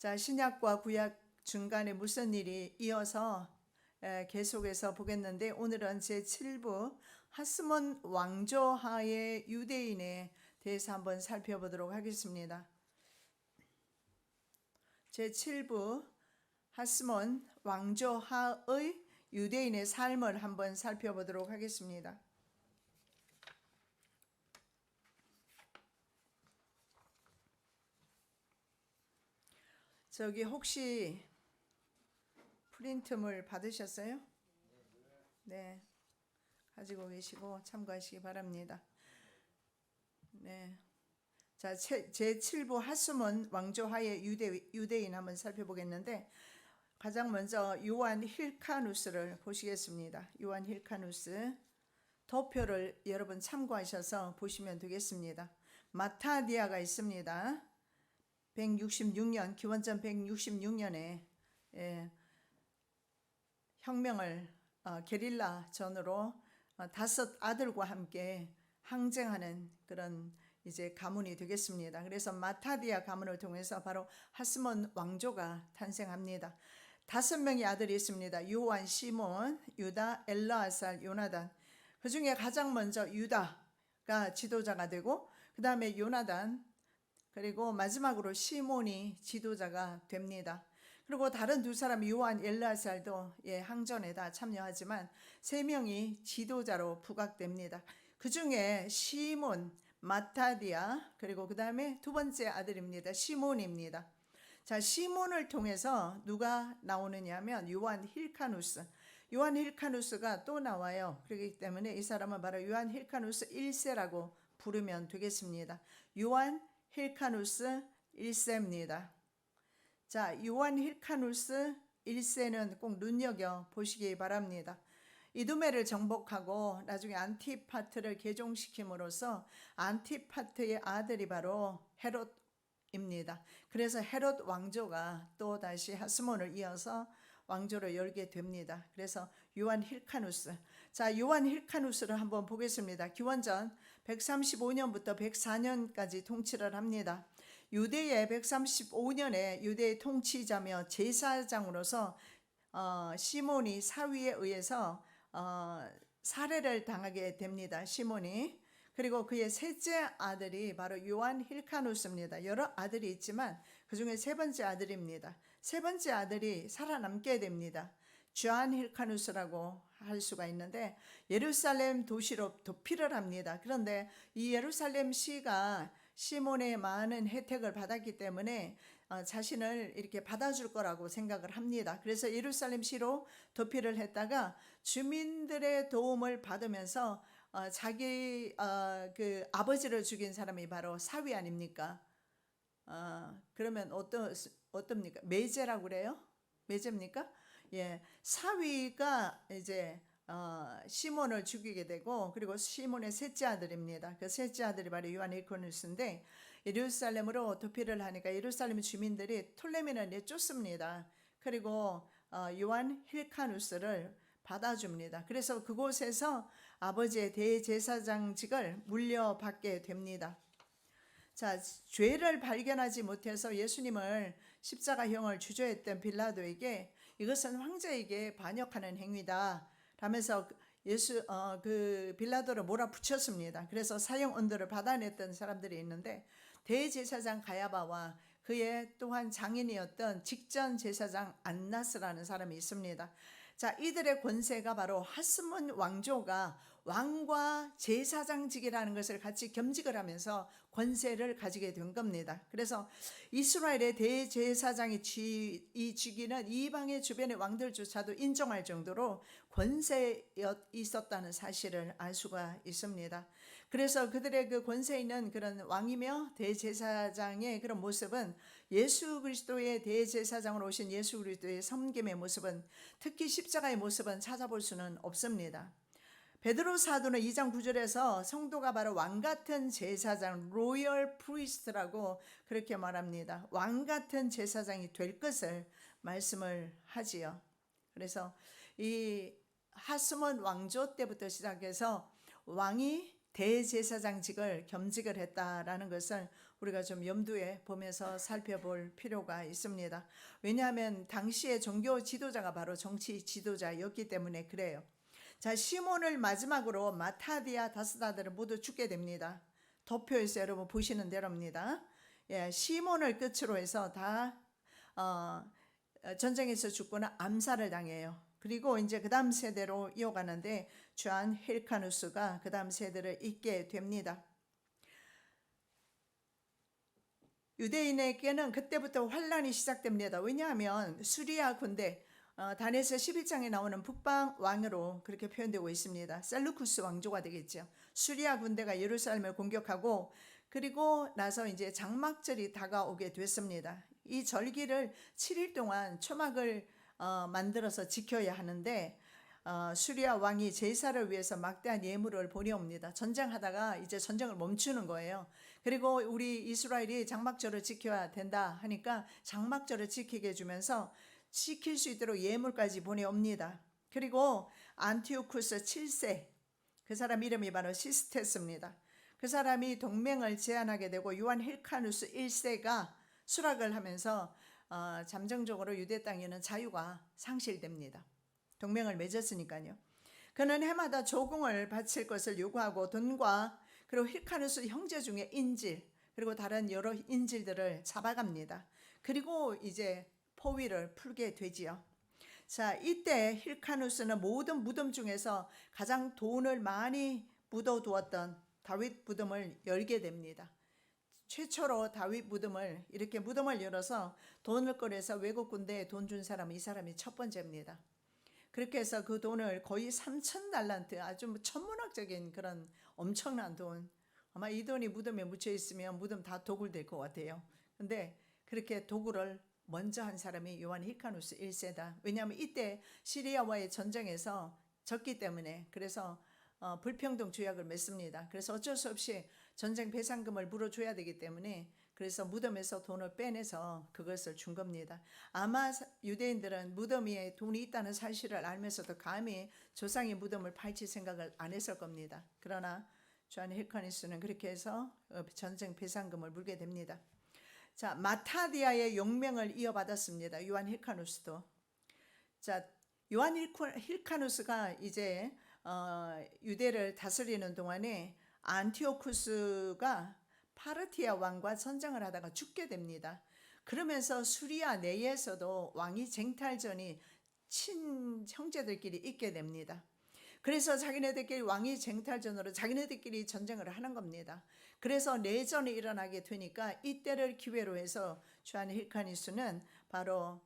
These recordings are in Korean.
자, 신약과 구약 중간에 무슨 일이 이어서 계속해서 보겠는데, 오늘은 제7부 하스몬 왕조하의 유대인에 대해서 한번 살펴보도록 하겠습니다. 제7부 하스몬 왕조하의 유대인의 삶을 한번 살펴보도록 하겠습니다. 저기 혹시 프린트물 받으셨어요? 네, 가지고 계시고 참고하시기 바랍니다. 네, 자, 제7부 하스몬 왕조하의 유대인 한번 살펴보겠는데, 가장 먼저 요한 힐카누스를 보시겠습니다. 요한 힐카누스 도표를 여러분 참고하셔서 보시면 되겠습니다. 마타디아가 있습니다. 166년, 기원전 166년에 혁명을 게릴라 전으로 5 아들과 함께 항쟁하는 그런 이제 가문이 되겠습니다. 그래서 마타디아 가문을 통해서 바로 하스몬 왕조가 탄생합니다. 5명의 아들이 있습니다. 요한, 시몬, 유다, 엘라아살, 요나단. 그 중에 가장 먼저 유다가 지도자가 되고, 그 다음에 요나단, 그리고 마지막으로 시몬이 지도자가 됩니다. 그리고 다른 2사람 요한, 엘라살도 항전에 다 참여하지만 3명이 지도자로 부각됩니다. 그 중에 시몬, 마타디아, 그리고 그 다음에 2번째 아들입니다. 시몬입니다. 자, 시몬을 통해서 누가 나오느냐 하면 요한 힐카누스. 요한 힐카누스가 또 나와요. 그렇기 때문에 이 사람은 바로 요한 힐카누스 1세라고 부르면 되겠습니다. 요한 힐카누스 1세입니다. 자, 요한 힐카누스 1세는 꼭 눈여겨 보시기 바랍니다. 이두메를 정복하고 나중에 안티파트를 개종시킴으로써 안티파트의 아들이 바로 헤롯입니다. 그래서 헤롯 왕조가 또 다시 하스몬을 이어서 왕조를 열게 됩니다. 그래서 요한 힐카누스. 자, 요한 힐카누스를 한번 보겠습니다. 기원전 135년부터 104년까지 통치를 합니다. 유대의 135년에 유대의 통치자며 제사장으로서 시몬이 사위에 의해서 살해를 당하게 됩니다. 시몬이. 그리고 그의 셋째 아들이 바로 요한 힐카누스입니다. 여러 아들이 있지만 그 중에 3번째 아들입니다. 3번째 아들이 살아남게 됩니다. 주안 힐카누스라고 할 수가 있는데, 예루살렘 도시로 도피를 합니다. 그런데 이 예루살렘 시가 시몬의 많은 혜택을 받았기 때문에 자신을 이렇게 받아줄 거라고 생각을 합니다. 그래서 예루살렘 시로 도피를 했다가 주민들의 도움을 받으면서 자기 그 아버지를 죽인 사람이 바로 사위 아닙니까? 그러면 어떻습니까? 매제라고 그래요? 매제입니까? 예, 사위가 이제 시몬을 죽이게 되고, 그리고 시몬의 셋째 아들입니다. 그 셋째 아들이 바로 요한 힐카누스인데, 예루살렘으로 도피를 하니까 예루살렘 주민들이 톨레미를 내쫓습니다. 그리고 요한 힐카누스를 받아줍니다. 그래서 그곳에서 아버지의 대제사장직을 물려받게 됩니다. 자, 죄를 발견하지 못해서 예수님을 십자가형을 주저했던 빌라도에게 이것은 황제에게 반역하는 행위다 라면서 그 빌라도를 몰아붙였습니다. 그래서 사형 언도를 받아냈던 사람들이 있는데, 대제사장 가야바와 그의 또한 장인이었던 직전 제사장 안나스라는 사람이 있습니다. 자, 이들의 권세가 바로 하스몬 왕조가 왕과 제사장직이라는 것을 같이 겸직을 하면서 권세를 가지게 된 겁니다. 그래서 이스라엘의 대제사장이 이 직위는 이방의 주변의 왕들조차도 인정할 정도로 권세에 있었다는 사실을 알 수가 있습니다. 그래서 그들의 그 권세 있는 그런 왕이며 대제사장의 그런 모습은, 예수 그리스도의 대제사장으로 오신 예수 그리스도의 섬김의 모습은, 특히 십자가의 모습은 찾아볼 수는 없습니다. 베드로 사도는 2장 9절에서 성도가 바로 왕같은 제사장, 로열 프리스트라고 그렇게 말합니다. 왕같은 제사장이 될 것을 말씀을 하지요. 그래서 이 하스몬 왕조 때부터 시작해서 왕이 대제사장직을 겸직을 했다라는 것을 우리가 좀 염두에 보면서 살펴볼 필요가 있습니다. 왜냐하면 당시의 종교 지도자가 바로 정치 지도자였기 때문에 그래요. 자, 시몬을 마지막으로 마타디아 다스다들은 모두 죽게 됩니다. 도표에서 여러분 보시는 대로입니다. 예, 시몬을 끝으로 해서 다 전쟁에서 죽거나 암살을 당해요. 그리고 이제 그 다음 세대로 이어가는데 주안 힐카누스가 그 다음 세대를 잇게 됩니다. 유대인에게는 그때부터 환란이 시작됩니다. 왜냐하면 수리아 군대, 다니엘서 11장에 나오는 북방 왕으로 그렇게 표현되고 있습니다. 셀루쿠스 왕조가 되겠죠. 수리아 군대가 예루살렘을 공격하고 그리고 나서 이제 장막절이 다가오게 됐습니다. 이 절기를 7일 동안 초막을 만들어서 지켜야 하는데 수리아 왕이 제사를 위해서 막대한 예물을 보내옵니다. 전쟁하다가 이제 전쟁을 멈추는 거예요. 그리고 우리 이스라엘이 장막절을 지켜야 된다 하니까 장막절을 지키게 해주면서 지킬 수 있도록 예물까지 보내옵니다. 그리고 안티오쿠스 7세, 그 사람 이름이 바로 시스테스입니다. 그 사람이 동맹을 제안하게 되고 요한 힐카누스 1세가 수락을 하면서 잠정적으로 유대 땅에는 자유가 상실됩니다. 동맹을 맺었으니까요. 그는 해마다 조공을 바칠 것을 요구하고 돈과 그리고 힐카누스 형제 중에 인질 그리고 다른 여러 인질들을 잡아갑니다. 그리고 이제 포위를 풀게 되지요. 자, 이때 힐카누스는 모든 무덤 중에서 가장 돈을 많이 묻어두었던 다윗 무덤을 열게 됩니다. 최초로 다윗 무덤을 이렇게 무덤을 열어서 돈을 꺼내서 외국 군대에 돈 준 사람은 이 사람이 첫 번째입니다. 그렇게 해서 그 돈을 거의 3,000달란트, 아주 천문학적인 그런 엄청난 돈, 아마 이 돈이 무덤에 묻혀 있으면 무덤 다 도굴 될 것 같아요. 근데 그렇게 도굴을 먼저 한 사람이 요한 힐카누스 1세다. 왜냐하면 이때 시리아와의 전쟁에서 졌기 때문에 그래서 불평등 조약을 맺습니다. 그래서 어쩔 수 없이 전쟁 배상금을 물어줘야 되기 때문에 그래서 무덤에서 돈을 빼내서 그것을 준 겁니다. 아마 유대인들은 무덤 위에 돈이 있다는 사실을 알면서도 감히 조상의 무덤을 파헤칠 생각을 안 했을 겁니다. 그러나 주한 힐카누스는 그렇게 해서 전쟁 배상금을 물게 됩니다. 자, 마타디아의 용명을 이어받았습니다. 요한 힐카누스도. 자, 요한 힐카누스가 이제 유대를 다스리는 동안에 안티오쿠스가 파르티아 왕과 전쟁을 하다가 죽게 됩니다. 그러면서 수리아 내에서도 왕위 쟁탈전이 친형제들끼리 있게 됩니다. 그래서 자기네들끼리 왕위 쟁탈전으로 자기네들끼리 전쟁을 하는 겁니다. 그래서 내전이 일어나게 되니까 이때를 기회로 해서 주한 힐카누스는 바로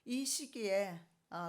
이 시기에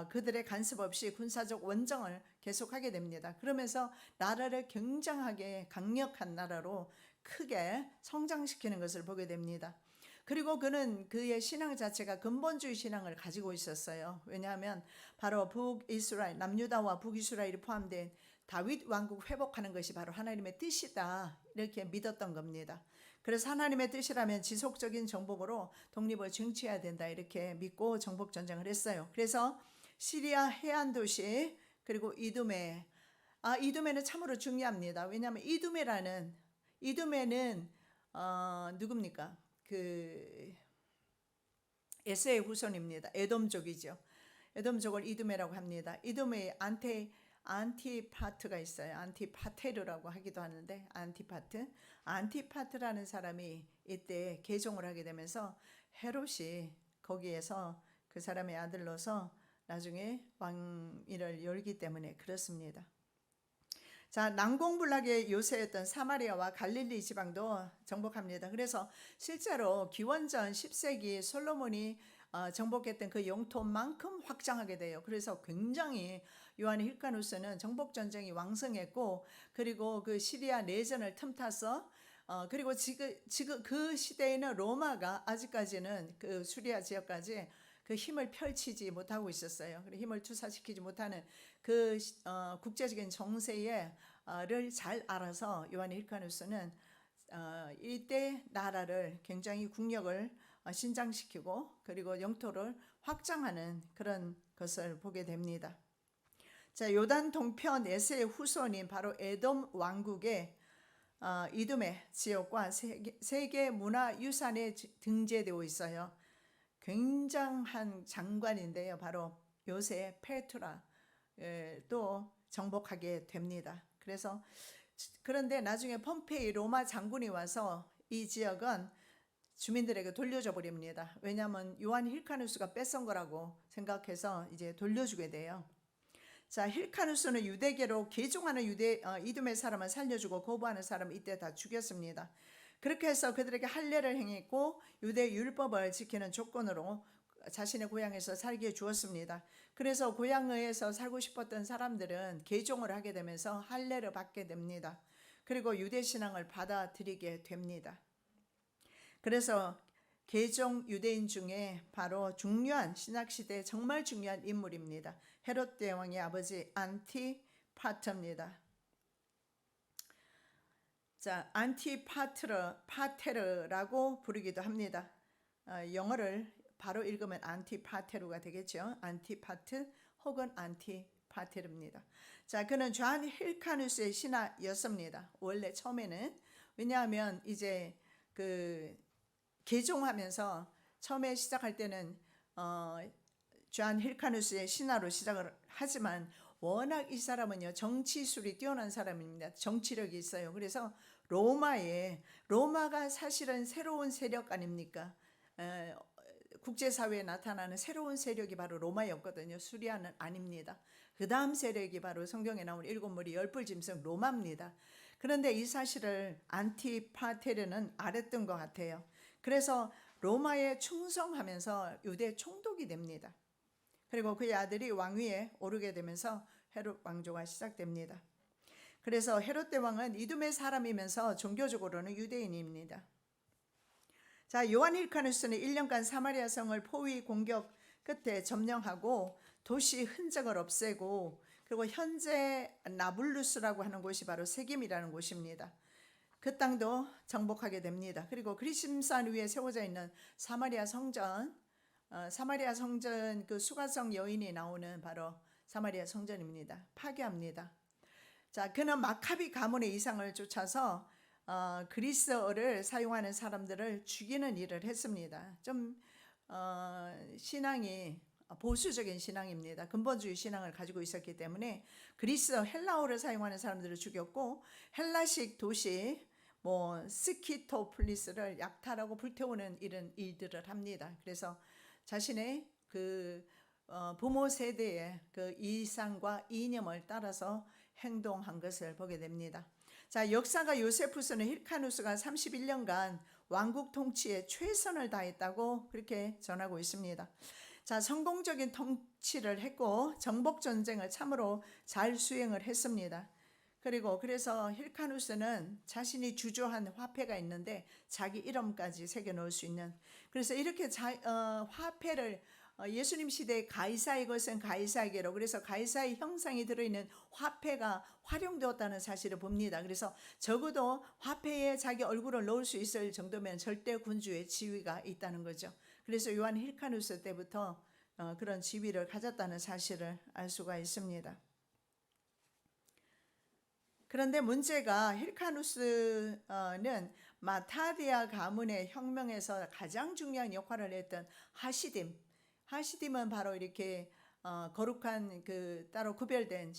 그들의 간섭 없이 군사적 원정을 계속하게 됩니다. 그러면서 나라를 굉장하게 강력한 나라로 크게 성장시키는 것을 보게 됩니다. 그리고 그는 그의 신앙 자체가 근본주의 신앙을 가지고 있었어요. 왜냐하면 바로 북이스라엘, 남유다와 북이스라엘이 포함된 다윗 왕국 회복하는 것이 바로 하나님의 뜻이다 이렇게 믿었던 겁니다. 그래서 하나님의 뜻이라면 지속적인 정복으로 독립을 쟁취해야 된다 이렇게 믿고 정복 전쟁을 했어요. 그래서 시리아 해안 도시 그리고 이두메, 이두메는 참으로 중요합니다. 왜냐하면 이두메는 누굽니까? 그 에세의 후손입니다. 에돔족이죠. 에돔족을 이두메라고 합니다. 이두메에 안티파트가 있어요. 안티파테르라고 하기도 하는데 안티파트라는 사람이 이때 개종을 하게 되면서 헤롯이 거기에서 그 사람의 아들로서 나중에 왕위를 열기 때문에 그렇습니다. 자, 난공불락의 요새였던 사마리아와 갈릴리 지방도 정복합니다. 그래서 실제로 기원전 10세기 솔로몬이 정복했던 그 영토만큼 확장하게 돼요. 그래서 굉장히 요한 힐카누스는 정복 전쟁이 왕성했고 그리고 그 시리아 내전을 틈타서 그리고 지금 그 시대에는 로마가 아직까지는 그 수리아 지역까지 그 힘을 펼치지 못하고 있었어요. 그리고 힘을 투사시키지 못하는 그 국제적인 정세를 잘 알아서 요한 힐카누스는 이때 나라를 굉장히 국력을 신장시키고 그리고 영토를 확장하는 그런 것을 보게 됩니다. 자, 요단 동편 에세의 후손인 바로 에돔 왕국의 이두메 지역과 세계 문화유산에 등재되어 있어요. 굉장한 장관인데요. 바로 요새 페트라도 정복하게 됩니다. 그런데 나중에 폼페이 로마 장군이 와서 이 지역은 주민들에게 돌려줘 버립니다. 왜냐하면 요한 힐카누스가 뺏은 거라고 생각해서 이제 돌려주게 돼요. 자, 힐카누스는 유대계로 개종하는 이두메 사람을 살려주고 거부하는 사람을 이때 다 죽였습니다. 그렇게 해서 그들에게 할례를 행했고 유대 율법을 지키는 조건으로 자신의 고향에서 살게 해 주었습니다. 그래서 고향에서 살고 싶었던 사람들은 개종을 하게 되면서 할례를 받게 됩니다. 그리고 유대 신앙을 받아들이게 됩니다. 그래서 개종 유대인 중에 바로 중요한 신학시대에 정말 중요한 인물입니다. 헤롯 대왕의 아버지 안티파터입니다. 자, 안티파테르라고 부르기도 합니다. 영어를 바로 읽으면 안티파테르가 되겠죠. 안티파트 혹은 안티파테르입니다. 자, 그는 존 힐카누스의 신하였습니다. 원래 처음에는. 왜냐하면 이제 개종하면서 처음에 시작할 때는 존 힐카누스의 신하로 시작을 하지만 워낙 이 사람은요 정치술이 뛰어난 사람입니다. 정치력이 있어요. 그래서 로마가 사실은 새로운 세력 아닙니까? 국제사회에 나타나는 새로운 세력이 바로 로마였거든요. 수리아는 아닙니다. 그 다음 세력이 바로 성경에 나온 7무리 10뿔 짐승 로마입니다. 그런데 이 사실을 안티파테르는 알았던 것 같아요. 그래서 로마에 충성하면서 유대 총독이 됩니다. 그리고 그의 아들이 왕위에 오르게 되면서 헤롯 왕조가 시작됩니다. 그래서 헤롯 대왕은 이두메 사람이면서 종교적으로는 유대인입니다. 자, 요한 힐카누스는 1년간 사마리아 성을 포위 공격 끝에 점령하고 도시 흔적을 없애고 그리고 현재 나블루스라고 하는 곳이 바로 세겜이라는 곳입니다. 그 땅도 정복하게 됩니다. 그리고 그리심산 위에 세워져 있는 사마리아 성전 그 수가성 여인이 나오는 바로 사마리아 성전입니다. 파괴합니다. 자, 그는 마카비 가문의 이상을 쫓아서 그리스어를 사용하는 사람들을 죽이는 일을 했습니다. 좀 신앙이 보수적인 신앙입니다. 근본주의 신앙을 가지고 있었기 때문에 그리스어 헬라어를 사용하는 사람들을 죽였고 헬라식 도시 스키토플리스를 약탈하고 불태우는 이런 일들을 합니다. 그래서 자신의 부모 세대의 그 이상과 이념을 따라서 행동한 것을 보게 됩니다. 자, 역사가 요세푸스는 힐카누스가 31년간 왕국 통치에 최선을 다했다고 그렇게 전하고 있습니다. 자, 성공적인 통치를 했고 정복 전쟁을 참으로 잘 수행을 했습니다. 그래서 힐카누스는 자신이 주조한 화폐가 있는데 자기 이름까지 새겨 놓을 수 있는, 그래서 이렇게 화폐를 예수님 시대에 가이사의 것은 가이사에게로, 그래서 가이사의 형상이 들어있는 화폐가 활용되었다는 사실을 봅니다. 그래서 적어도 화폐에 자기 얼굴을 넣을 수 있을 정도면 절대 군주의 지위가 있다는 거죠. 그래서 요한 힐카누스 때부터 그런 지위를 가졌다는 사실을 알 수가 있습니다. 그런데 문제가 힐카누스는 마타디아 가문의 혁명에서 가장 중요한 역할을 했던 하시딤은 바로 이렇게 거룩한 따로 구별된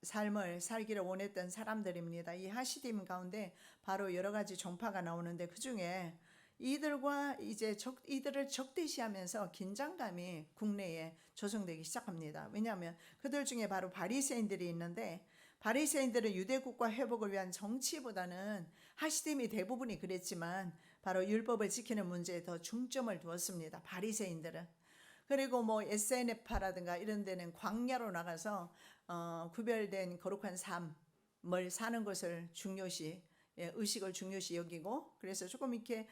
삶을 살기를 원했던 사람들입니다. 이 하시딤 가운데 바로 여러 가지 종파가 나오는데 그 중에 이들을 적대시하면서 긴장감이 국내에 조성되기 시작합니다. 왜냐하면 그들 중에 바로 바리새인들이 있는데, 바리새인들은 유대국가 회복을 위한 정치보다는 하시딤이 대부분이 그랬지만 바로 율법을 지키는 문제에 더 중점을 두었습니다. 바리새인들은. 그리고 SNF라든가 이런 데는 광야로 나가서 구별된 거룩한 삶을 사는 것을 의식을 중요시 여기고, 그래서 조금 이렇게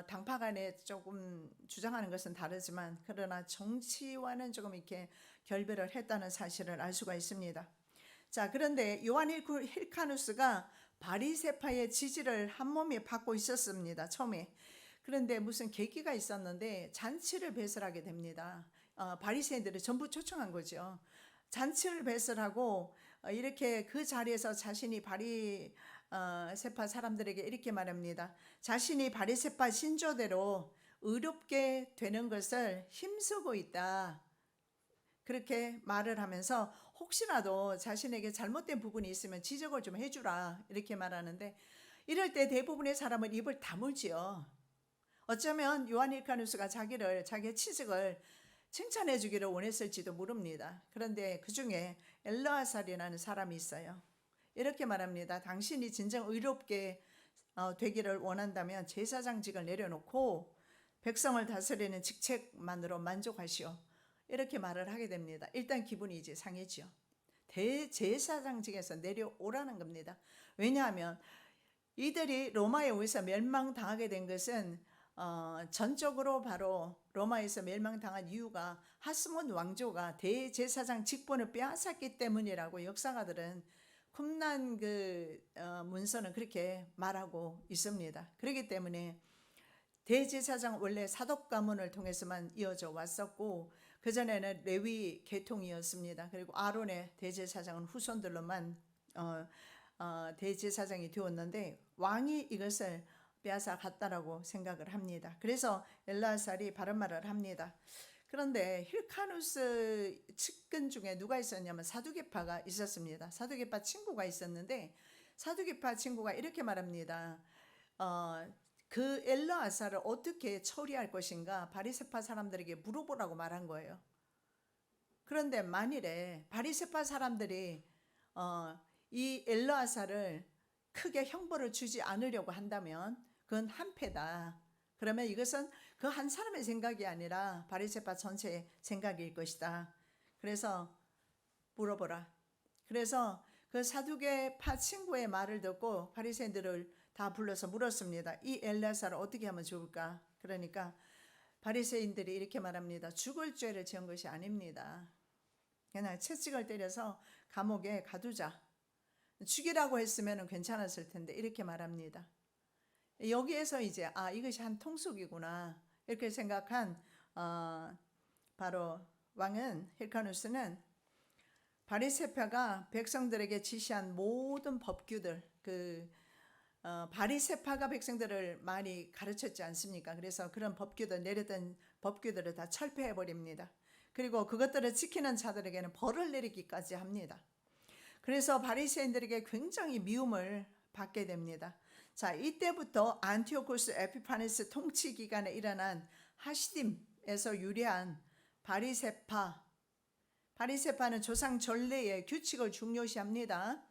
당파 간에 조금 주장하는 것은 다르지만 그러나 정치와는 조금 이렇게 결별을 했다는 사실을 알 수가 있습니다. 자, 그런데 요한 힐카누스가 바리새파의 지지를 한몸에 받고 있었습니다. 처음에. 그런데 무슨 계기가 있었는데 잔치를 배설하게 됩니다. 바리새인들을 전부 초청한 거죠. 잔치를 배설하고 이렇게 그 자리에서 자신이 바리새파 사람들에게 이렇게 말합니다. 자신이 바리새파 신조대로 의롭게 되는 것을 힘쓰고 있다. 그렇게 말을 하면서 혹시라도 자신에게 잘못된 부분이 있으면 지적을 좀 해주라 이렇게 말하는데, 이럴 때 대부분의 사람은 입을 다물지요. 어쩌면 요한 힐카누스가 자기의 치직을 칭찬해 주기를 원했을지도 모릅니다. 그런데 그 중에 엘르아살이라는 사람이 있어요. 이렇게 말합니다. 당신이 진정 의롭게 되기를 원한다면 제사장직을 내려놓고 백성을 다스리는 직책만으로 만족하시오. 이렇게 말을 하게 됩니다. 일단 기분이 이제 상해지요. 대제사장직에서 내려오라는 겁니다. 왜냐하면 이들이 로마에 의해서 멸망당하게 된 것은 전적으로 바로 로마에서 멸망당한 이유가 하스몬 왕조가 대제사장 직분을 빼앗았기 때문이라고 역사가들은 쿰난 문서는 그렇게 말하고 있습니다. 그렇기 때문에 대제사장 원래 사독 가문을 통해서만 이어져 왔었고, 그전에는 레위 계통이었습니다. 그리고 아론의 대제사장은 후손들로만 대제사장이 되었는데 왕이 이것을 빼앗아 갔다라고 생각을 합니다. 그래서 엘르아살이 바른 말을 합니다. 그런데 힐카누스 측근 중에 누가 있었냐면 사두개파가 있었습니다. 사두개파 친구가 있었는데 사두개파 친구가 이렇게 말합니다. 그 엘르아살을 어떻게 처리할 것인가 바리새파 사람들에게 물어보라고 말한 거예요. 그런데 만일에 바리새파 사람들이 이 엘르아살을 크게 형벌을 주지 않으려고 한다면 그건 한패다. 그러면 이것은 그 한 사람의 생각이 아니라 바리새파 전체의 생각일 것이다. 그래서 물어보라. 그래서 그 사두개파 친구의 말을 듣고 바리새인들을 다 불러서 물었습니다. 이 엘르아살을 어떻게 하면 좋을까? 그러니까 바리새인들이 이렇게 말합니다. 죽을 죄를 지은 것이 아닙니다. 그냥 채찍을 때려서 감옥에 가두자. 죽이라고 했으면 괜찮았을 텐데 이렇게 말합니다. 여기에서 이제 이것이 한 통속이구나 이렇게 생각한 바로 왕은 힐카누스는 바리새파가 백성들에게 지시한 모든 법규들, 바리새파가 백성들을 많이 가르쳤지 않습니까? 그래서 그런 법규들, 내렸던 법규들을 다 철폐해 버립니다. 그리고 그것들을 지키는 자들에게는 벌을 내리기까지 합니다. 그래서 바리새인들에게 굉장히 미움을 받게 됩니다. 자, 이때부터 안티오코스 에피파네스 통치 기간에 일어난 하시딤에서 유래한 바리새파는 조상 전례의 규칙을 중요시합니다.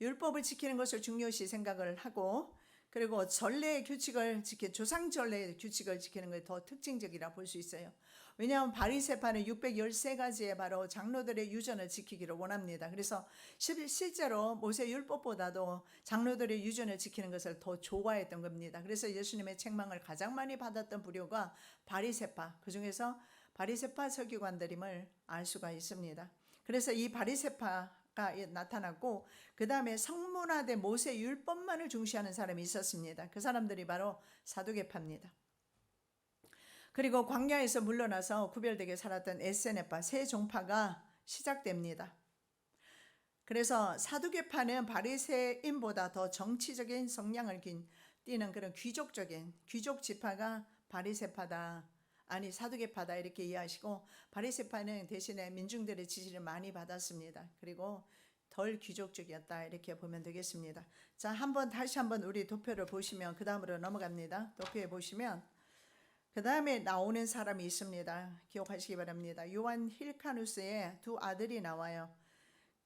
율법을 지키는 것을 중요시 생각을 하고, 그리고 전례의 규칙을 조상 전례의 규칙을 지키는 것이 더 특징적이라 볼 수 있어요. 왜냐하면 바리새파는 613가지의 바로 장로들의 유전을 지키기를 원합니다. 그래서 실제로 모세 율법보다도 장로들의 유전을 지키는 것을 더 좋아했던 겁니다. 그래서 예수님의 책망을 가장 많이 받았던 부류가 바리새파, 그 중에서 바리새파 서기관들임을 알 수가 있습니다. 그래서 이 바리새파가 나타났고, 그 다음에 성문화된 모세 율법만을 중시하는 사람이 있었습니다. 그 사람들이 바로 사두개파입니다. 그리고 광야에서 물러나서 구별되게 살았던 에세네파, 세 종파가 시작됩니다. 그래서 사두개파는 바리새인보다 더 정치적인 성향을 띠는 그런 귀족 지파가 바리새파다, 아니 사두개파다 이렇게 이해하시고, 바리새파는 대신에 민중들의 지지를 많이 받았습니다. 그리고 덜 귀족적이었다 이렇게 보면 되겠습니다. 자, 다시 한번 우리 도표를 보시면 그 다음으로 넘어갑니다. 도표에 보시면 그 다음에 나오는 사람이 있습니다. 기억하시기 바랍니다. 요한 힐카누스의 두 아들이 나와요.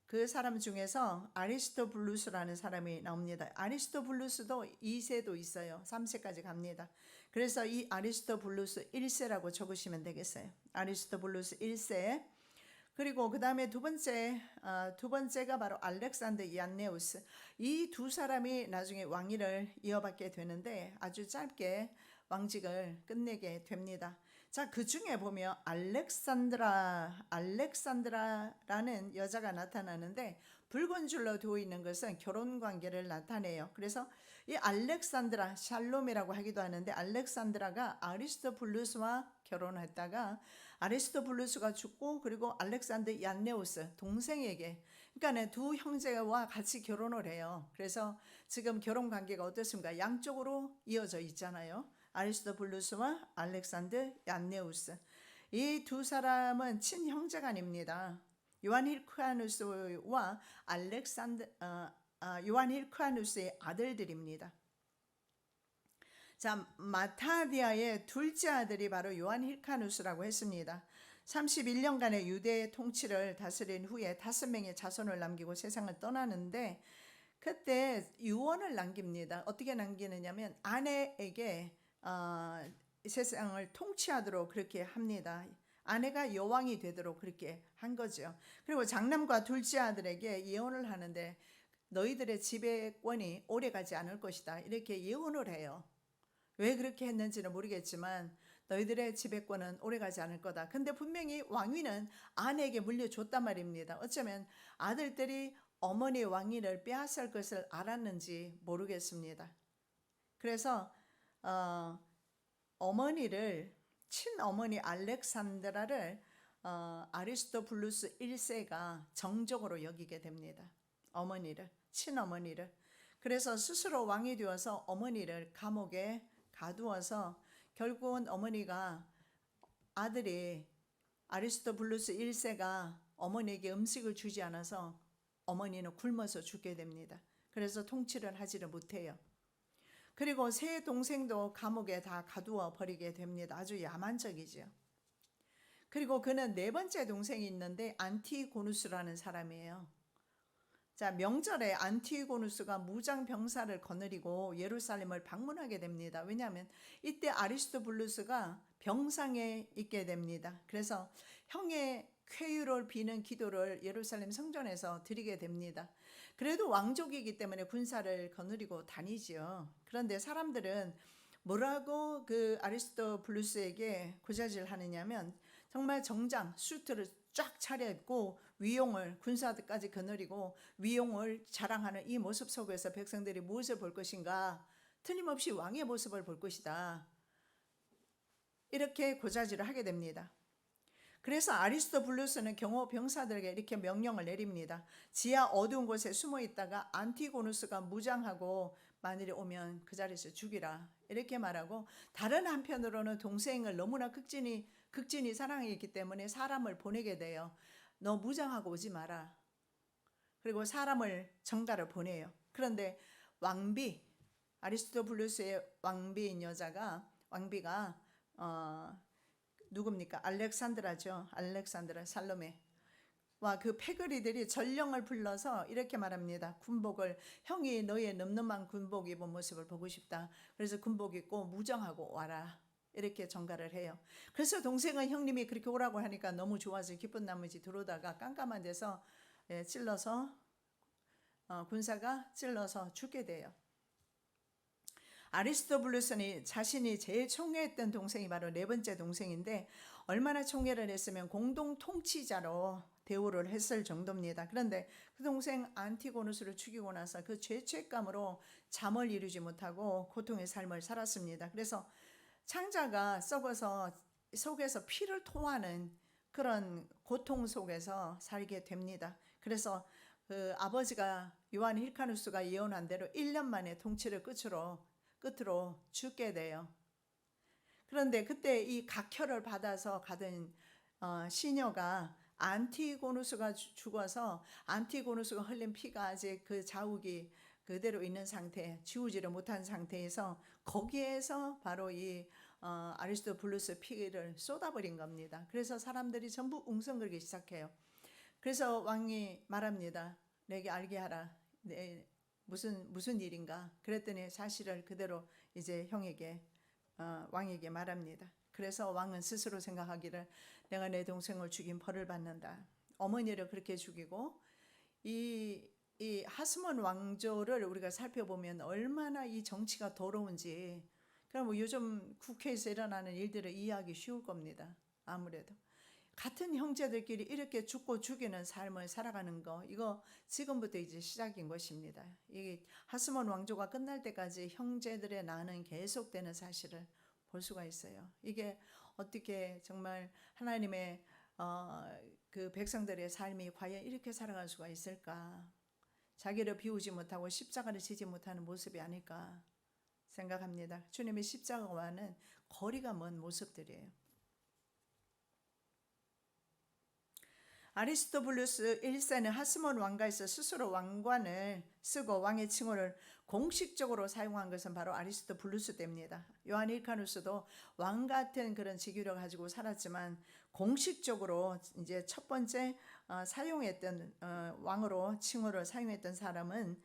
그 사람 중에서 아리스토블루스라는 사람이 나옵니다. 아리스토블루스도 2세도 있어요. 3세까지 갑니다. 그래서 이 아리스토블루스 1세라고 적으시면 되겠어요. 아리스토블루스 1세. 그리고 그 다음에 두 번째가 바로 알렉산더 이안네우스. 이 두 사람이 나중에 왕위를 이어받게 되는데 아주 짧게 왕직을 끝내게 됩니다. 자, 그 중에 보면 알렉산드라라는 여자가 나타나는데 붉은 줄로 되어 있는 것은 결혼 관계를 나타내요. 그래서 이 알렉산드라, 샬롬이라고 하기도 하는데, 알렉산드라가 아리스토블루스와 결혼했다가 아리스토블루스가 죽고, 그리고 알렉산더 얀네우스 동생에게, 그러니까 두 형제와 같이 결혼을 해요. 그래서 지금 결혼 관계가 어떻습니까? 양쪽으로 이어져 있잖아요. 아리스토블루스와 알렉산드 얀네우스. 이 두 사람은 친형제간입니다. 요한 힐크아누스와 요한 힐크아누스의 아들들입니다. 자, 마타디아의 둘째 아들이 바로 요한 힐카누스라고 했습니다. 31년간의 유대 통치를 다스린 후에 5명의 자손을 남기고 세상을 떠나는데 그때 유언을 남깁니다. 어떻게 남기느냐면 아내에게 세상을 통치하도록 그렇게 합니다. 아내가 여왕이 되도록 그렇게 한 거죠. 그리고 장남과 둘째 아들에게 예언을 하는데 너희들의 지배권이 오래가지 않을 것이다. 이렇게 예언을 해요. 왜 그렇게 했는지는 모르겠지만 너희들의 지배권은 오래가지 않을 거다. 근데 분명히 왕위는 아내에게 물려줬단 말입니다. 어쩌면 아들들이 어머니의 왕위를 빼앗을 것을 알았는지 모르겠습니다. 그래서 친어머니 알렉산드라를 아리스토블루스 1세가 정적으로 여기게 됩니다. 친어머니를. 그래서 스스로 왕이 되어서 어머니를 감옥에 가두어서 결국은 아들이 아리스토블루스 1세가 어머니에게 음식을 주지 않아서 어머니는 굶어서 죽게 됩니다. 그래서 통치를 하지를 못해요. 그리고 세 동생도 감옥에 다 가두어 버리게 됩니다. 아주 야만적이죠. 그리고 그는 네 번째 동생이 있는데 안티고누스라는 사람이에요. 자, 명절에 안티고누스가 무장 병사를 거느리고 예루살렘을 방문하게 됩니다. 왜냐하면 이때 아리스토블루스가 병상에 있게 됩니다. 그래서 형의 쾌유를 비는 기도를 예루살렘 성전에서 드리게 됩니다. 그래도 왕족이기 때문에 군사를 거느리고 다니지요. 그런데 사람들은 뭐라고 그 아리스토블루스에게 고자질 하느냐면 정말 정장 수트를 쫙 차려입고 군사들까지 거느리고 위용을 자랑하는 이 모습 속에서 백성들이 무엇을 볼 것인가? 틀림없이 왕의 모습을 볼 것이다. 이렇게 고자질을 하게 됩니다. 그래서 아리스토블루스는 경호 병사들에게 이렇게 명령을 내립니다. 지하 어두운 곳에 숨어 있다가 안티고누스가 무장하고 만일에 오면 그 자리에서 죽이라. 이렇게 말하고 다른 한편으로는 동생을 너무나 극진히 사랑했기 때문에 사람을 보내게 돼요. 너 무장하고 오지 마라. 그리고 사람을 정가를 보내요. 그런데 아리스토블루스의 왕비가 누굽니까? 알렉산드라 살로메. 그 패거리들이 전령을 불러서 이렇게 말합니다. 형이 너의 늠름한 군복 입은 모습을 보고 싶다. 그래서 군복 입고 무정하고 와라. 이렇게 전가를 해요. 그래서 동생은 형님이 그렇게 오라고 하니까 너무 좋아서 기쁜 나머지 들어오다가 깜깜한 데서 군사가 찔러서 죽게 돼요. 아리스토블루스는 자신이 제일 총애했던 동생이 바로 네 번째 동생인데 얼마나 총애를 했으면 공동 통치자로 대우를 했을 정도입니다. 그런데 그 동생 안티고누스를 죽이고 나서 그 죄책감으로 잠을 이루지 못하고 고통의 삶을 살았습니다. 그래서 창자가 썩어서 속에서 피를 토하는 그런 고통 속에서 살게 됩니다. 그래서 그 아버지가 요한 힐카누스가 예언한 대로 1년 만에 통치를 끝으로 죽게 돼요. 그런데 그때 이 각혈을 받아서 가던 시녀가 안티고누스가 죽어서 안티고누스가 흘린 피가 아직 그 자욱이 그대로 있는 상태, 지우지를 못한 상태에서 거기에서 바로 이 아리스토블루스 피를 쏟아버린 겁니다. 그래서 사람들이 전부 웅성거리기 시작해요. 그래서 왕이 말합니다. 내게 알게 하라. 무슨 일인가? 그랬더니 사실을 그대로 이제 왕에게 말합니다. 그래서 왕은 스스로 생각하기를 내가 내 동생을 죽인 벌을 받는다. 어머니를 그렇게 죽이고 이 하스몬 왕조를 우리가 살펴보면 얼마나 이 정치가 더러운지 그럼 요즘 국회에서 일어나는 일들을 이해하기 쉬울 겁니다. 아무래도 같은 형제들끼리 이렇게 죽고 죽이는 삶을 살아가는 거 이거 지금부터 이제 시작인 것입니다. 이 하스몬 왕조가 끝날 때까지 형제들의 난은 계속되는 사실을 볼 수가 있어요. 이게 어떻게 정말 하나님의 그 백성들의 삶이 과연 이렇게 살아갈 수가 있을까? 자기를 비우지 못하고 십자가를 지지 못하는 모습이 아닐까 생각합니다. 주님의 십자가와는 거리가 먼 모습들이에요. 아리스토블루스 1세는 하스몬 왕가에서 스스로 왕관을 쓰고 왕의 칭호를 공식적으로 사용한 것은 바로 아리스토블루스 때입니다. 요한 일카누스도 왕 같은 그런 직위를 가지고 살았지만 공식적으로 이제 첫 번째 사용했던 왕으로 칭호를 사용했던 사람은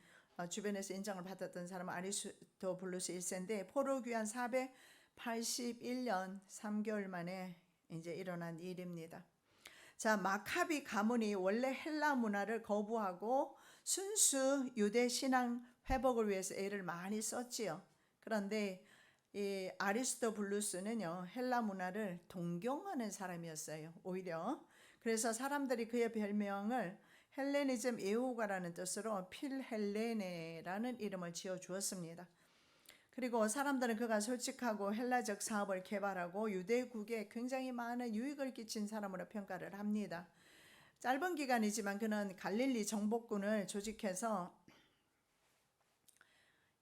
주변에서 인정을 받았던 사람은 아리스토블루스 1세인데 포로 귀환 481년 3개월 만에 이제 일어난 일입니다. 자, 마카비 가문이 원래 헬라 문화를 거부하고 순수 유대 신앙 회복을 위해서 애를 많이 썼지요. 그런데 이 아리스토블루스는요, 헬라 문화를 동경하는 사람이었어요. 오히려 그래서 사람들이 그의 별명을 헬레니즘 애호가라는 뜻으로 필헬레네라는 이름을 지어 주었습니다. 그리고 사람들은 그가 솔직하고 헬라적 사업을 개발하고 유대국에 굉장히 많은 유익을 끼친 사람으로 평가를 합니다. 짧은 기간이지만 그는 갈릴리 정복군을 조직해서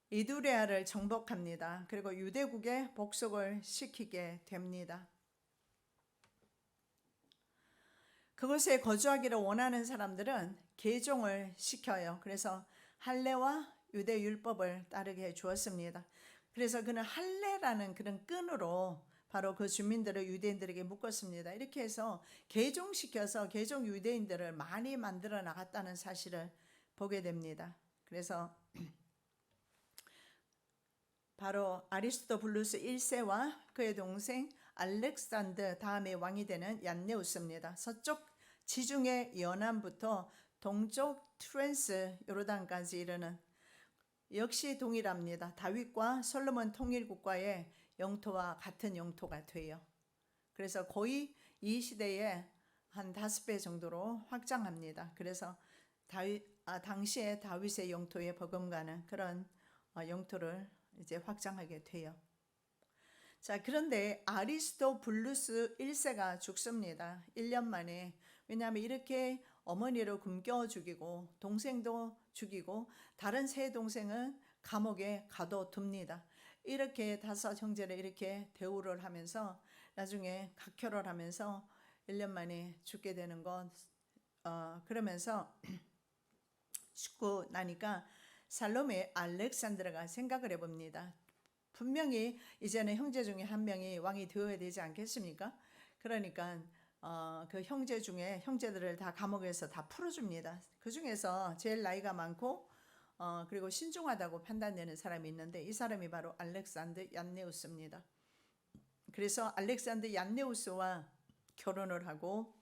이두레아를 정복합니다. 그리고 유대국에 복속을 시키게 됩니다. 그곳에 거주하기를 원하는 사람들은 개종을 시켜요. 그래서 할례와 유대 율법을 따르게 해 주었습니다. 그래서 그는 할례라는 그런 끈으로 바로 그 주민들을 유대인들에게 묶었습니다. 이렇게 해서 개종시켜서 개종 유대인들을 많이 만들어 나갔다는 사실을 보게 됩니다. 그래서 바로 아리스토블루스 1세와 그의 동생 알렉산더 다음에 왕이 되는 얀네우스입니다. 서쪽 지중해 연안부터 동쪽 트랜스 요르단까지 이르는 역시 동일합니다. 다윗과 솔로몬 통일국가의 영토와 같은 영토가 돼요. 그래서 거의 이 시대에 한 5배 정도로 확장합니다. 그래서 당시에 다윗의 영토에 버금가는 그런 영토를 이제 확장하게 돼요. 자, 그런데 아리스토블루스 1세가 죽습니다. 1년 만에. 왜냐하면 이렇게 어머니를 굶겨 죽이고 동생도 죽이고 다른 세 동생은 감옥에 가둬둡니다. 이렇게 5 형제를 이렇게 대우를 하면서 나중에 각혈을 하면서 1년 만에 죽게 되는 것. 그러면서 죽고 나니까 살롬의 알렉산드라가 생각을 해봅니다. 분명히 이제는 형제 중에 한 명이 왕이 되어야 되지 않겠습니까? 그러니까 그 형제 중에 형제들을 다 감옥에서 다 풀어줍니다. 그 중에서 제일 나이가 많고 그리고 신중하다고 판단되는 사람이 있는데 이 사람이 바로 알렉산더 얀네우스입니다. 그래서 알렉산더 얀네우스와 결혼을 하고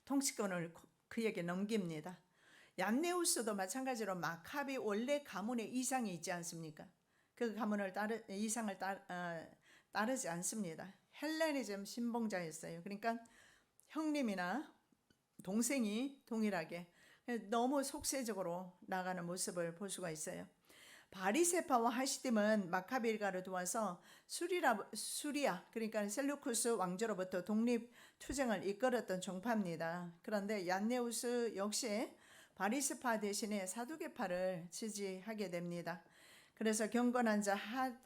통치권을 그에게 넘깁니다. 얀네우스도 마찬가지로 마카비 원래 가문의 이상이 있지 않습니까? 그 가문을 이상을 따르지 않습니다. 헬레니즘 신봉자였어요. 그러니까 형님이나 동생이 동일하게 너무 속세적으로 나가는 모습을 볼 수가 있어요. 바리세파와 하시딤은 마카비 일가를 도와서 수리아 그러니까 셀루쿠스 왕조로부터 독립 투쟁을 이끌었던 종파입니다. 그런데 얀네우스 역시 바리세파 대신에 사두개파를 지지하게 됩니다. 그래서 경건한 자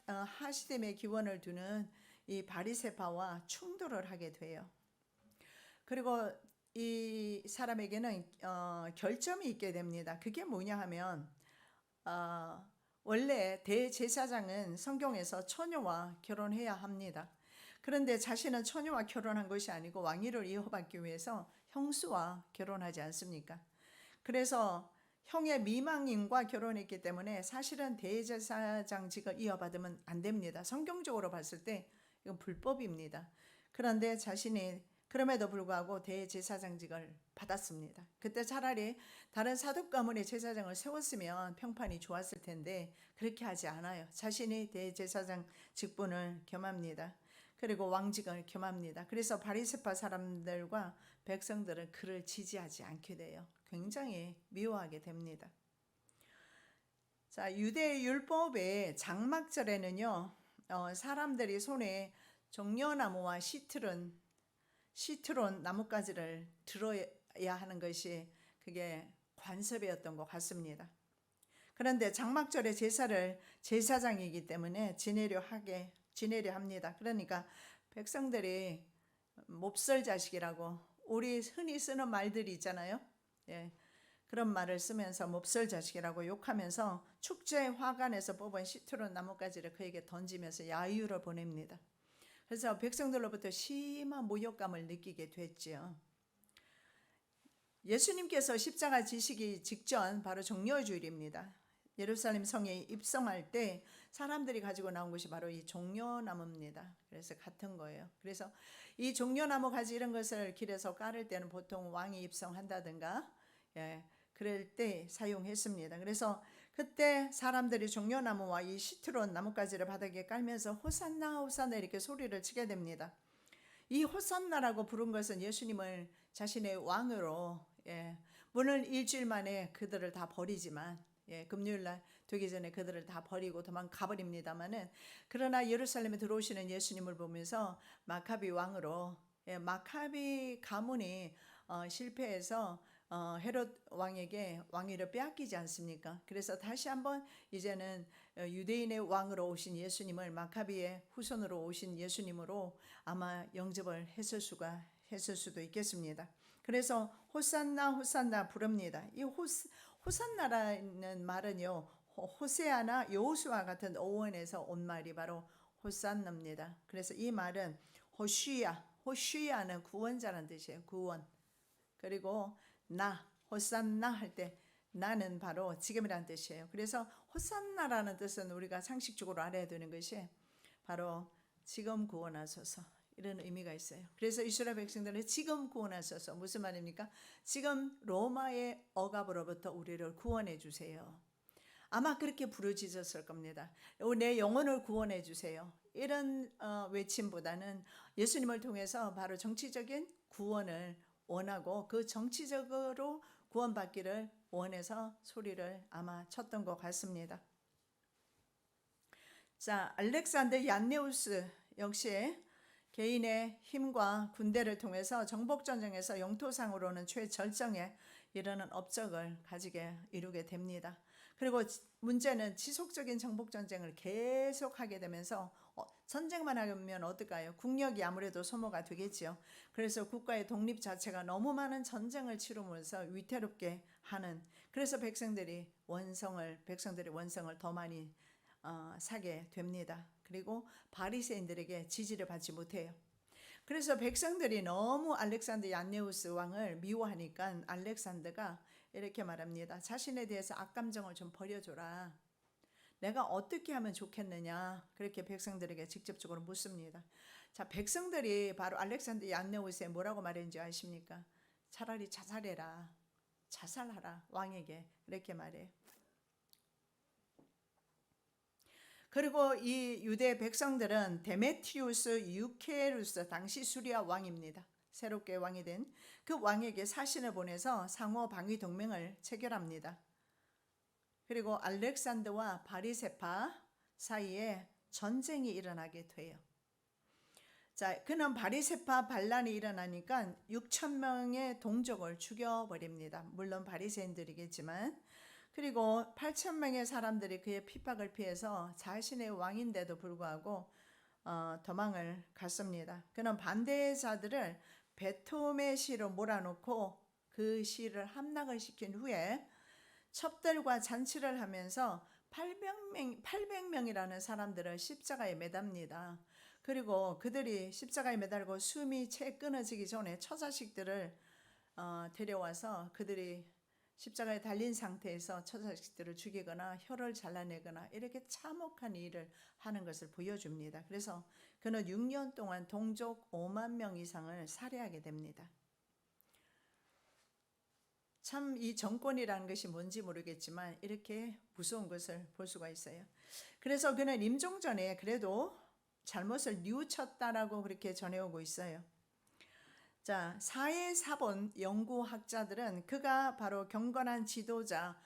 하시딤의 기원을 두는 이 바리세파와 충돌을 하게 돼요. 그리고 이 사람에게는 결점이 있게 됩니다. 그게 뭐냐 하면 원래 대제사장은 성경에서 처녀와 결혼해야 합니다. 그런데 자신은 처녀와 결혼한 것이 아니고 왕위를 이어받기 위해서 형수와 결혼하지 않습니까? 그래서 형의 미망인과 결혼했기 때문에 사실은 대제사장직을 이어받으면 안 됩니다. 성경적으로 봤을 때 이건 불법입니다. 그런데 자신이 그럼에도 불구하고 대제사장직을 받았습니다. 그때 차라리 다른 사독 가문의 제사장을 세웠으면 평판이 좋았을 텐데 그렇게 하지 않아요. 자신이 대제사장 직분을 겸합니다. 그리고 왕직을 겸합니다. 그래서 바리새파 사람들과 백성들은 그를 지지하지 않게 돼요. 굉장히 미워하게 됩니다. 자, 유대 율법의 장막절에는요, 사람들이 손에 종려나무와 시트론 나뭇가지를 들어야 하는 것이 그게 관습이었던 것 같습니다. 그런데 장막절에 제사를 제사장이기 때문에 지내려 합니다. 그러니까 백성들이 몹쓸 자식이라고 우리 흔히 쓰는 말들이 있잖아요. 예, 그런 말을 쓰면서 몹쓸 자식이라고 욕하면서 축제 화관에서 뽑은 시트론 나뭇가지를 그에게 던지면서 야유를 보냅니다. 그래서 백성들로부터 심한 모욕감을 느끼게 됐지요. 예수님께서 십자가 지시기 직전 바로 종려주일입니다. 예루살렘 성에 입성할 때 사람들이 가지고 나온 것이 바로 이 종려나무입니다. 그래서 같은 거예요. 그래서 이 종려나무 가지 이런 것을 길에서 깔을 때는 보통 왕이 입성한다든가 그럴 때 사용했습니다. 그래서 그때 사람들이 종려나무와 이 시트론 나뭇가지를 바닥에 깔면서 호산나 호산나 이렇게 소리를 치게 됩니다. 이 호산나라고 부른 것은 예수님을 자신의 왕으로 물론 일주일 만에 그들을 다 버리지만 금요일날 되기 전에 그들을 다 버리고 도망가 버립니다만은 그러나 예루살렘에 들어오시는 예수님을 보면서 마카비 왕으로 마카비 가문이 실패해서 헤롯 왕에게 왕위를 빼앗기지 않습니까? 그래서 다시 한번 이제는 유대인의 왕으로 오신 예수님을 마카비의 후손으로 오신 예수님으로 아마 영접을 했을 수도 있겠습니다. 그래서 호산나 호산나 부릅니다. 이 호산나라는 말은요 호세아나 여호수아 같은 어원에서 온 말이 바로 호산나입니다. 그래서 이 말은 호쉬야는 구원자라는 뜻이에요. 구원. 그리고 호산나 할 때 나는 바로 지금이라는 뜻이에요. 그래서 호산나라는 뜻은 우리가 상식적으로 알아야 되는 것이 바로 지금 구원하소서 이런 의미가 있어요. 그래서 이스라엘 백성들은 지금 구원하소서 무슨 말입니까? 지금 로마의 억압으로부터 우리를 구원해 주세요. 아마 그렇게 부르짖었을 겁니다. 내 영혼을 구원해 주세요. 이런 외침보다는 예수님을 통해서 바로 정치적인 구원을 원하고 그 정치적으로 구원받기를 원해서 소리를 아마 쳤던 것 같습니다. 자, 알렉산더 얀네우스 역시 개인의 힘과 군대를 통해서 정복전쟁에서 영토상으로는 최절정에 이르는 업적을 이루게 됩니다. 그리고 문제는 지속적인 정복전쟁을 계속하게 되면서 전쟁만 하면 어떨까요? 국력이 아무래도 소모가 되겠지요. 그래서 국가의 독립 자체가 너무 많은 전쟁을 치르면서 위태롭게 하는 그래서 백성들이 원성을 더 많이 사게 됩니다. 그리고 바리새인들에게 지지를 받지 못해요. 그래서 백성들이 너무 알렉산더 얀네우스 왕을 미워하니까 알렉산더가 이렇게 말합니다. 자신에 대해서 악감정을 좀 버려줘라. 내가 어떻게 하면 좋겠느냐 그렇게 백성들에게 직접적으로 묻습니다. 자, 백성들이 바로 알렉산더 얀네우스에 뭐라고 말했는지 아십니까? 차라리 자살해라. 자살하라 왕에게 이렇게 말해요. 그리고 이 유대 백성들은 데메트리우스 유케루스 당시 수리아 왕입니다. 새롭게 왕이 된 그 왕에게 사신을 보내서 상호 방위 동맹을 체결합니다. 그리고 알렉산더와 바리세파 사이에 전쟁이 일어나게 돼요. 자, 그는 바리세파 반란이 일어나니까 6,000명의 동족을 죽여버립니다. 물론 바리새인들이겠지만 그리고 8,000명의 사람들이 그의 핍박을 피해서 자신의 왕인데도 불구하고 도망을 갔습니다. 그는 반대자들을 베톰의 시로 몰아놓고 그 시를 함락을 시킨 후에 첩들과 잔치를 하면서 800명이라는 사람들을 십자가에 매답니다. 그리고 그들이 십자가에 매달고 숨이 채 끊어지기 전에 처자식들을 데려와서 그들이 십자가에 달린 상태에서 처자식들을 죽이거나 혀를 잘라내거나 이렇게 참혹한 일을 하는 것을 보여줍니다. 그래서 그는 6년 동안 동족 5만 명 이상을 살해하게 됩니다. 참 이 정권이라는 것이 뭔지 모르겠지만 이렇게 무서운 것을 볼 수가 있어요. 그래서 그는 임종전에 그래도 잘못을 뉘우쳤다라고 그렇게 전해오고 있어요. 자, 사회사본 연구학자들은 그가 바로 경건한 지도자,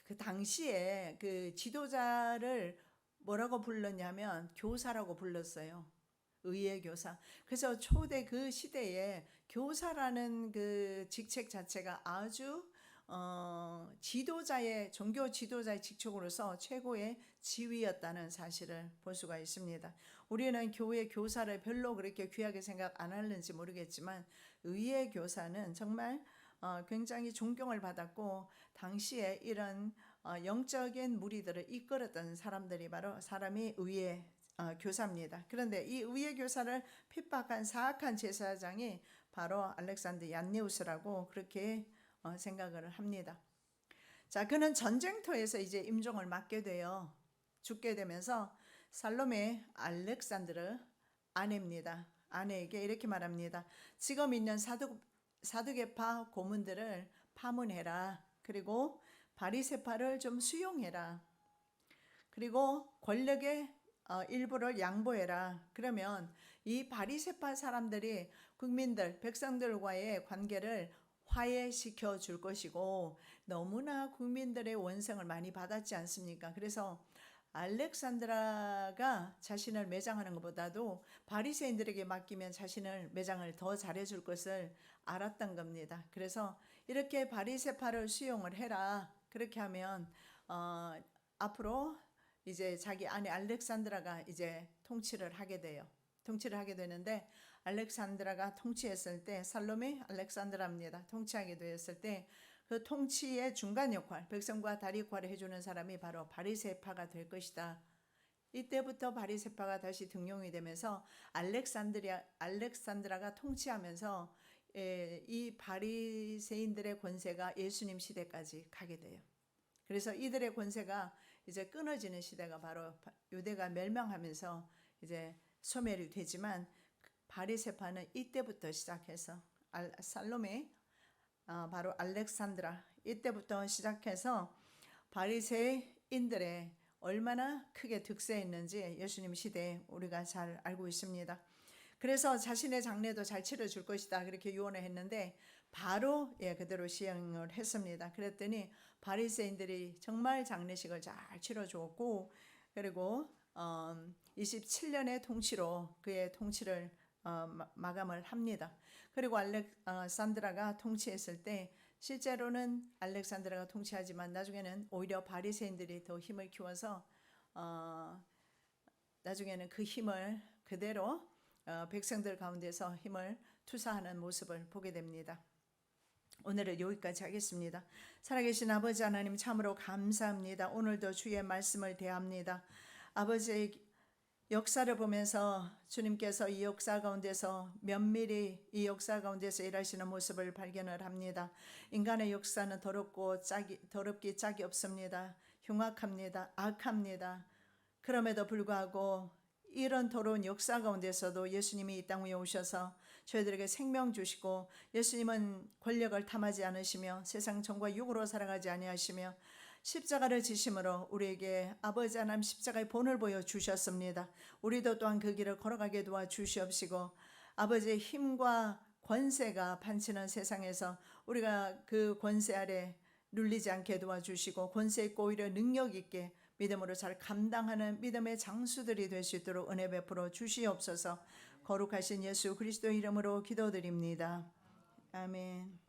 그 당시에 그 지도자를 뭐라고 불렀냐면 교사라고 불렀어요. 의의 교사. 그래서 초대 그 시대에 교사라는 그 직책 자체가 아주 지도자의 종교 지도자의 직책으로서 최고의 지위였다는 사실을 볼 수가 있습니다. 우리는 교회 교사를 별로 그렇게 귀하게 생각 안 하는지 모르겠지만 의의 교사는 정말 굉장히 존경을 받았고 당시에 이런 영적인 무리들을 이끌었던 사람들이 바로 사람이 의의 교사입니다. 그런데 이 의의 교사를 핍박한 사악한 제사장이 바로 알렉산더 얀네우스라고 그렇게 생각을 합니다. 자, 그는 전쟁터에서 이제 임종을 맞게 되어 죽게 되면서 살로메 알렉산드르 아내입니다. 아내에게 이렇게 말합니다. 지금 있는 사두개파 고문들을 파문해라. 그리고 바리새파를 좀 수용해라. 그리고 권력의 일부를 양보해라. 그러면 이 바리새파 사람들이 국민들, 백성들과의 관계를 화해시켜 줄 것이고 너무나 국민들의 원성을 많이 받았지 않습니까? 그래서 알렉산드라가 자신을 매장하는 것보다도 바리새인들에게 맡기면 자신을 매장을 더 잘해줄 것을 알았던 겁니다. 그래서 이렇게 바리새파를 수용을 해라. 그렇게 하면 앞으로 이제 자기 아내 알렉산드라가 이제 통치를 하게 돼요. 통치를 하게 되는데 알렉산드라가 통치했을 때 살로메 알렉산드라입니다. 통치하게 되었을 때 그 통치의 중간 역할, 백성과 다리 역할을 해주는 사람이 바로 바리새파가 될 것이다. 이때부터 바리새파가 다시 등용이 되면서 알렉산드라가 통치하면서 이 바리새인들의 권세가 예수님 시대까지 가게 돼요. 그래서 이들의 권세가 이제 끊어지는 시대가 바로 유대가 멸망하면서 이제 소멸이 되지만 바리새파는 이때부터 시작해서 살로메 바로 알렉산드라 이때부터 시작해서 바리새인들의 얼마나 크게 득세했는지 예수님 시대에 우리가 잘 알고 있습니다. 그래서 자신의 장례도 잘 치러줄 것이다 그렇게 유언을 했는데 바로 그대로 시행을 했습니다. 그랬더니 바리새인들이 정말 장례식을 잘 치러주었고 그리고 27년의 통치로 그의 통치를 마감을 합니다. 그리고 알렉산드라가 통치했을 때 실제로는 알렉산드라가 통치하지만 나중에는 오히려 바리새인들이 더 힘을 키워서 나중에는 그 힘을 그대로 백성들 가운데서 힘을 투사하는 모습을 보게 됩니다. 오늘은 여기까지 하겠습니다. 살아계신 아버지 하나님 참으로 감사합니다. 오늘도 주의 말씀을 대합니다. 아버지의 역사를 보면서 주님께서 이 역사 가운데서 면밀히 이 역사 가운데서 일하시는 모습을 발견을 합니다. 인간의 역사는 더럽기 짝이 없습니다. 흉악합니다. 악합니다. 그럼에도 불구하고 이런 더러운 역사 가운데서도 예수님이 이 땅 위에 오셔서 저희들에게 생명 주시고 예수님은 권력을 탐하지 않으시며 세상 정과 육으로 살아가지 아니하시며 십자가를 지심으로 우리에게 아버지 하나님 십자가의 본을 보여주셨습니다. 우리도 또한 그 길을 걸어가게 도와주시옵시고 아버지의 힘과 권세가 판치는 세상에서 우리가 그 권세 아래 눌리지 않게 도와주시고 권세 있고 오히려 능력 있게 믿음으로 잘 감당하는 믿음의 장수들이 될 수 있도록 은혜 베풀어 주시옵소서. 거룩하신 예수 그리스도 이름으로 기도드립니다. 아멘.